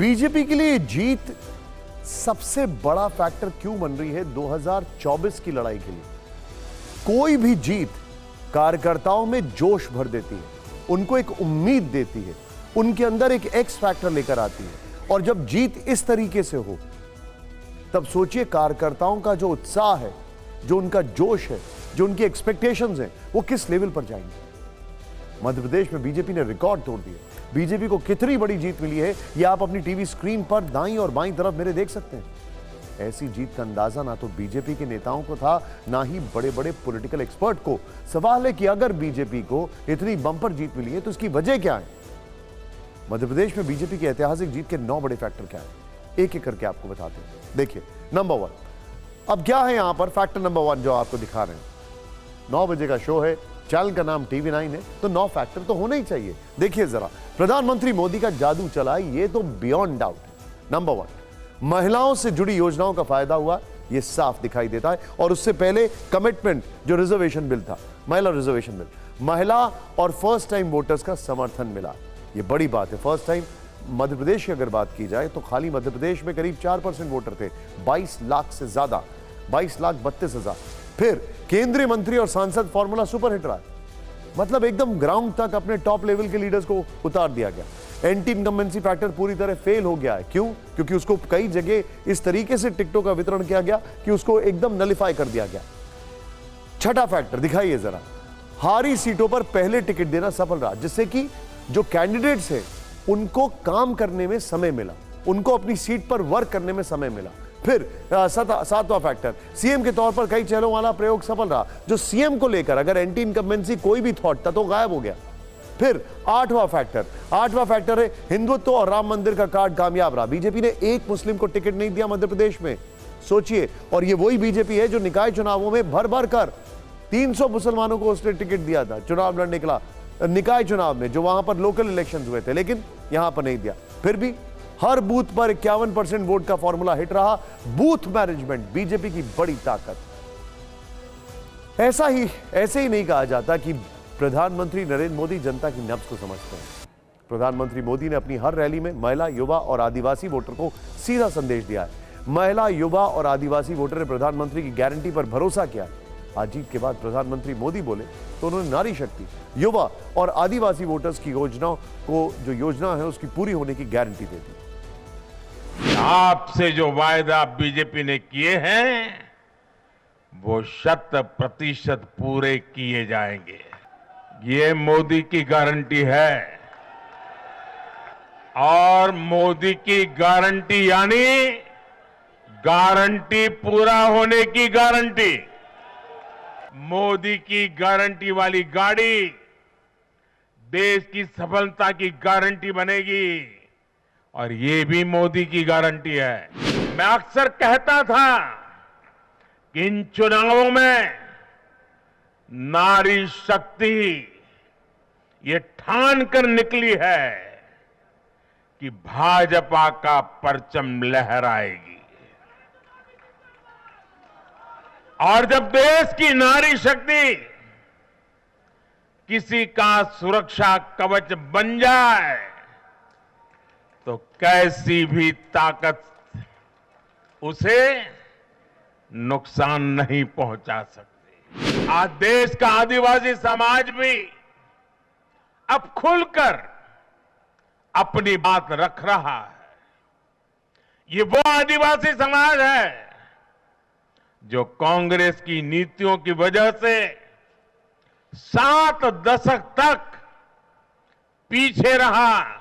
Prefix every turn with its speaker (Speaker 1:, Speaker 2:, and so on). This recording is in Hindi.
Speaker 1: बीजेपी के लिए जीत सबसे बड़ा फैक्टर क्यों बन रही है 2024 की लड़ाई के लिए? कोई भी जीत कार्यकर्ताओं में जोश भर देती है, उनको एक उम्मीद देती है, उनके अंदर एक एक्स फैक्टर लेकर आती है। और जब जीत इस तरीके से हो, तब सोचिए कार्यकर्ताओं का जो उत्साह है, जो उनका जोश है, जो उनकी एक्सपेक्टेशंस हैं, वो किस लेवल पर जाएंगे। मध्य प्रदेश में बीजेपी ने रिकॉर्ड तोड़ दिया। बीजेपी को कितनी बड़ी जीत मिली है, यह आप अपनी टीवी स्क्रीन पर दाईं और बाईं तरफ मेरे देख सकते हैं। ऐसी जीत का अंदाजा ना तो बीजेपी के नेताओं को था, ना ही बड़े बड़े पॉलिटिकल एक्सपर्ट को। सवाल है कि अगर बीजेपी को इतनी बंपर जीत मिली है तो इसकी वजह क्या है? मध्य प्रदेश में बीजेपी की ऐतिहासिक जीत के 9 बड़े फैक्टर क्या है, एक एक करके आपको बताते हैं। देखिए, नंबर 1, अब क्या है यहां पर फैक्टर नंबर 1 जो आपको दिखा रहे हैं। 9 बजे का शो है, चैनल का नाम टीवी 9 है, तो 9 फैक्टर तो होने ही चाहिए। देखिए जरा, प्रधानमंत्री मोदी का जादू चला, ये तो बियॉन्ड डाउट है। नंबर 1, महिलाओं से जुड़ी योजनाओं का फायदा हुआ, ये साफ दिखाई देता है। और उससे पहले कमिटमेंट जो रिजर्वेशन बिल था, महिला रिजर्वेशन बिल, महिला और फर्स्ट टाइम वोटर्स का समर्थन मिला, ये बड़ी बात है। फर्स्ट टाइम मध्य प्रदेश की अगर बात की जाए तो खाली मध्य प्रदेश में करीब 4% वोटर थे, 22 लाख से ज्यादा, 22,32,000। फिर केंद्रीय मंत्री और सांसद फॉर्मूला सुपर हिट रहा है, मतलब एकदम ग्राउंड तक अपने टॉप लेवल के लीडर्स को उतार दिया गया। एंटी इनकम्बेंसी फैक्टर पूरी तरह फेल हो गया है। क्यों? क्योंकि उसको कई जगह इस तरीके से टिकटों का वितरण किया गया कि उसको एकदम नलिफाई कर दिया गया। छठा फैक्टर दिखाइए जरा, हारी सीटों पर पहले टिकट देना सफल रहा, जिससे कि जो कैंडिडेट्स हैं उनको काम करने में समय मिला, उनको अपनी सीट पर वर्क करने में समय मिला। फिर 7वां फैक्टर, सीएम के तौर पर कई चेहरों वाला प्रयोग सफल रहा, जो सीएम को लेकर अगर एंटी इनकम्बेंसी कोई भी थॉट था तो गायब हो गया। फिर 8वां फैक्टर है हिंदुत्व और राम मंदिर का कार्ड कामयाब रहा। बीजेपी ने एक मुस्लिम को टिकट नहीं दिया मध्य प्रदेश में, सोचिए। और ये वही बीजेपी है जो निकाय चुनावों में भर भर कर 300 मुसलमानों को उसने टिकट दिया था चुनाव लड़ने के लिए, निकाय चुनाव में, जो वहां पर लोकल इलेक्शंस हुए थे, लेकिन यहां पर नहीं दिया। फिर भी हर बूथ पर 51% वोट का फॉर्मूला हिट रहा। बूथ मैनेजमेंट बीजेपी की बड़ी ताकत। ऐसे ही नहीं कहा जाता कि प्रधानमंत्री नरेंद्र मोदी जनता की नब्ज को समझते हैं। प्रधानमंत्री मोदी ने अपनी हर रैली में महिला, युवा और आदिवासी वोटर को सीधा संदेश दिया है। महिला, युवा और आदिवासी वोटर ने प्रधानमंत्री की गारंटी पर भरोसा किया। आज जीत के बाद प्रधानमंत्री मोदी बोले तो उन्होंने नारी शक्ति, युवा और आदिवासी वोटर्स की योजनाओं को, जो योजना है उसकी पूरी होने की गारंटी दे दी।
Speaker 2: आपसे जो वायदा बीजेपी ने किए हैं वो 100% पूरे किए जाएंगे, ये मोदी की गारंटी है। और मोदी की गारंटी यानी गारंटी पूरा होने की गारंटी। मोदी की गारंटी वाली गाड़ी देश की सफलता की गारंटी बनेगी, और ये भी मोदी की गारंटी है। मैं अक्सर कहता था कि इन चुनावों में नारी शक्ति ये ठान कर निकली है कि भाजपा का परचम लहराएगी। और जब देश की नारी शक्ति किसी का सुरक्षा कवच बन जाए तो कैसी भी ताकत उसे नुकसान नहीं पहुंचा सकती। आज देश का आदिवासी समाज भी अब खुलकर अपनी बात रख रहा है। ये वो आदिवासी समाज है जो कांग्रेस की नीतियों की वजह से 7 दशक तक पीछे रहा।